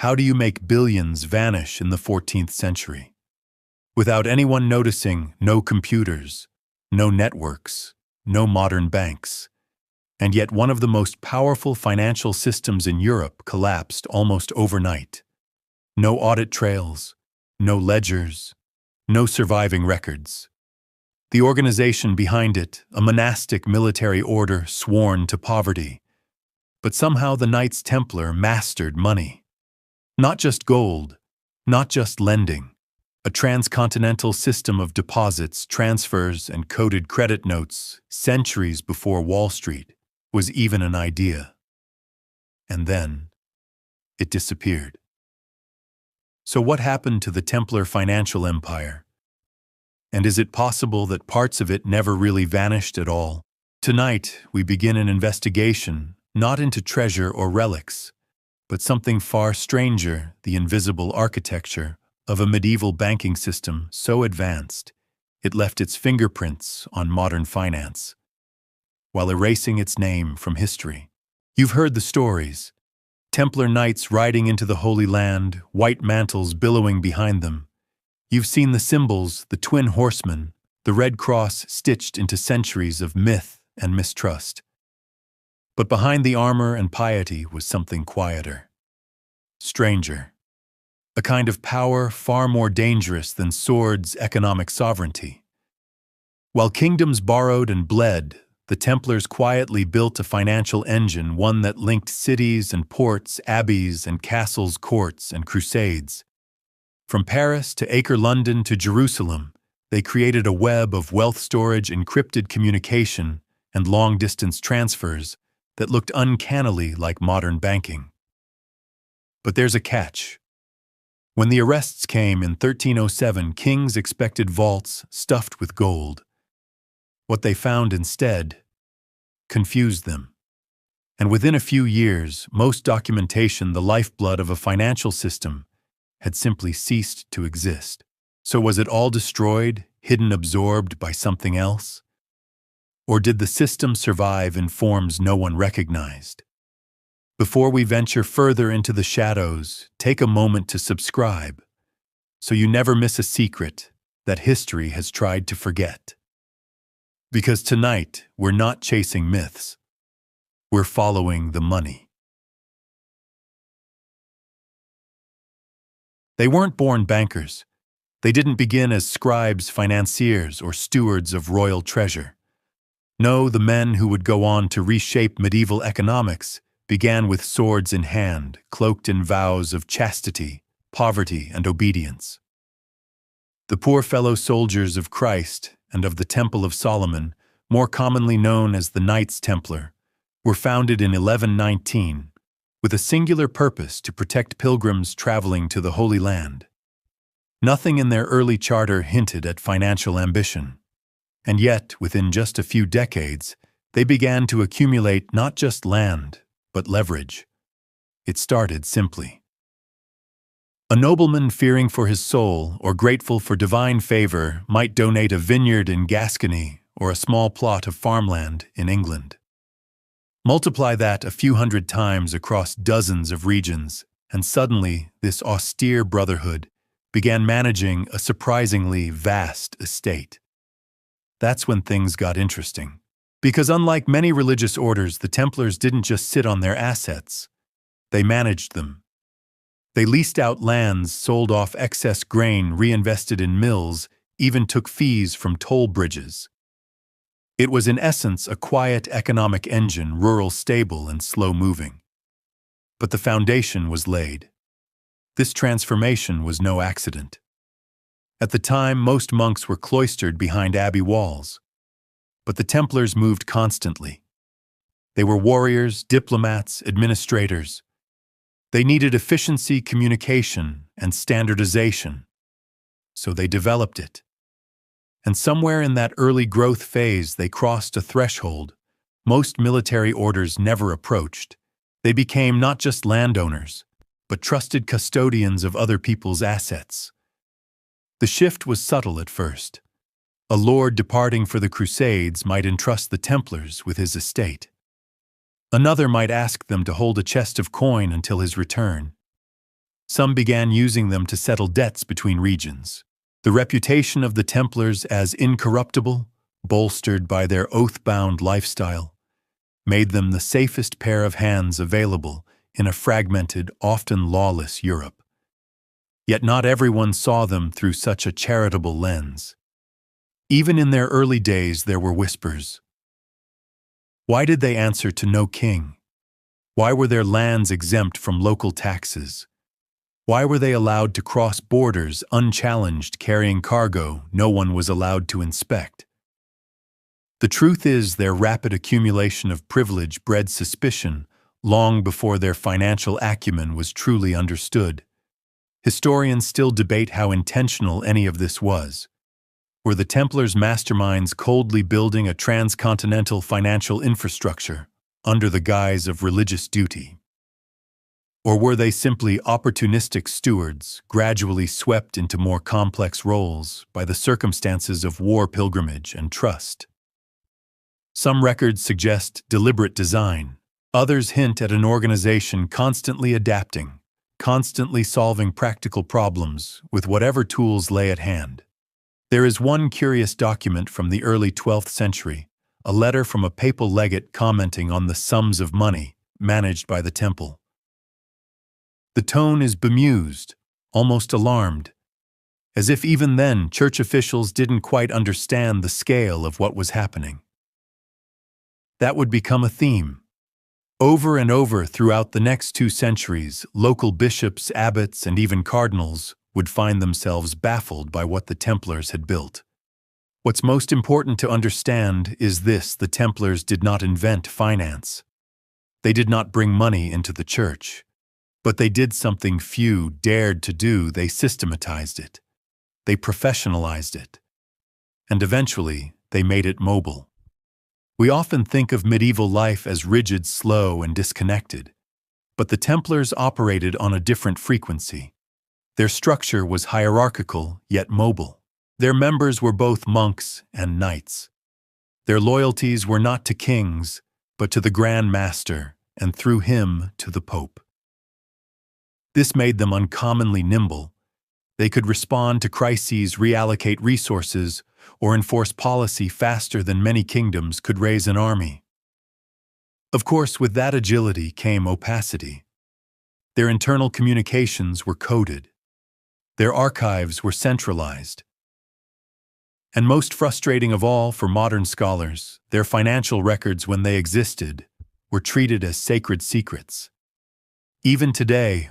How do you make billions vanish in the 14th century? Without anyone noticing, no computers, no networks, no modern banks. And yet one of the most powerful financial systems in Europe collapsed almost overnight. No audit trails, no ledgers, no surviving records. The organization behind it, a monastic military order sworn to poverty. But somehow the Knights Templar mastered money. Not just gold, not just lending. A transcontinental system of deposits, transfers, and coded credit notes, centuries before Wall Street, was even an idea. And then, it disappeared. So what happened to the Templar financial empire? And is it possible that parts of it never really vanished at all? Tonight, we begin an investigation, not into treasure or relics, but something far stranger, the invisible architecture of a medieval banking system so advanced, it left its fingerprints on modern finance, while erasing its name from history. You've heard the stories. Templar knights riding into the Holy Land, white mantles billowing behind them. You've seen the symbols, the twin horsemen, the red cross stitched into centuries of myth and mistrust. But behind the armor and piety was something quieter, stranger, a kind of power far more dangerous than swords' economic sovereignty. While kingdoms borrowed and bled, the Templars quietly built a financial engine, one that linked cities and ports, abbeys and castles, courts and crusades. From Paris to Acre London to Jerusalem, they created a web of wealth storage, encrypted communication, and long-distance transfers that looked uncannily like modern banking. But there's a catch. When the arrests came in 1307, kings expected vaults stuffed with gold. What they found instead confused them. And within a few years, most documentation, the lifeblood of a financial system, had simply ceased to exist. So was it all destroyed, hidden, absorbed by something else? Or did the system survive in forms no one recognized? Before we venture further into the shadows, take a moment to subscribe, so you never miss a secret that history has tried to forget. Because tonight, we're not chasing myths. We're following the money. They weren't born bankers. They didn't begin as scribes, financiers, or stewards of royal treasure. No, the men who would go on to reshape medieval economics began with swords in hand, cloaked in vows of chastity, poverty, and obedience. The poor fellow soldiers of Christ and of the Temple of Solomon, more commonly known as the Knights Templar, were founded in 1119 with a singular purpose to protect pilgrims traveling to the Holy Land. Nothing in their early charter hinted at financial ambition. And yet, within just a few decades, they began to accumulate not just land, but leverage. It started simply. A nobleman fearing for his soul or grateful for divine favor might donate a vineyard in Gascony or a small plot of farmland in England. Multiply that a few hundred times across dozens of regions, and suddenly this austere brotherhood began managing a surprisingly vast estate. That's when things got interesting. Because unlike many religious orders, the Templars didn't just sit on their assets. They managed them. They leased out lands, sold off excess grain, reinvested in mills, even took fees from toll bridges. It was in essence a quiet economic engine, rural, stable, and slow-moving. But the foundation was laid. This transformation was no accident. At the time, most monks were cloistered behind abbey walls. But the Templars moved constantly. They were warriors, diplomats, administrators. They needed efficiency, communication, and standardization. So they developed it. And somewhere in that early growth phase, they crossed a threshold most military orders never approached. They became not just landowners, but trusted custodians of other people's assets. The shift was subtle at first. A lord departing for the Crusades might entrust the Templars with his estate. Another might ask them to hold a chest of coin until his return. Some began using them to settle debts between regions. The reputation of the Templars as incorruptible, bolstered by their oath-bound lifestyle, made them the safest pair of hands available in a fragmented, often lawless Europe. Yet not everyone saw them through such a charitable lens. Even in their early days there were whispers. Why did they answer to no king? Why were their lands exempt from local taxes? Why were they allowed to cross borders unchallenged, carrying cargo no one was allowed to inspect? The truth is, their rapid accumulation of privilege bred suspicion long before their financial acumen was truly understood. Historians still debate how intentional any of this was. Were the Templars' masterminds coldly building a transcontinental financial infrastructure under the guise of religious duty? Or were they simply opportunistic stewards, gradually swept into more complex roles by the circumstances of war pilgrimage and trust? Some records suggest deliberate design. Others hint at an organization constantly adapting, constantly solving practical problems with whatever tools lay at hand. There is one curious document from the early 12th century, a letter from a papal legate commenting on the sums of money managed by the temple. The tone is bemused, almost alarmed, as if even then church officials didn't quite understand the scale of what was happening. That would become a theme. Over and over throughout the next 2 centuries, local bishops, abbots, and even cardinals would find themselves baffled by what the Templars had built. What's most important to understand is this: the Templars did not invent finance. They did not bring money into the church. But they did something few dared to do. They systematized it. They professionalized it. And eventually, they made it mobile. We often think of medieval life as rigid, slow, and disconnected. But the Templars operated on a different frequency. Their structure was hierarchical, yet mobile. Their members were both monks and knights. Their loyalties were not to kings, but to the Grand Master, and through him to the Pope. This made them uncommonly nimble. They could respond to crises, reallocate resources, or enforce policy faster than many kingdoms could raise an army. Of course, with that agility came opacity. Their internal communications were coded. Their archives were centralized. And most frustrating of all for modern scholars, their financial records, when they existed, were treated as sacred secrets. Even today,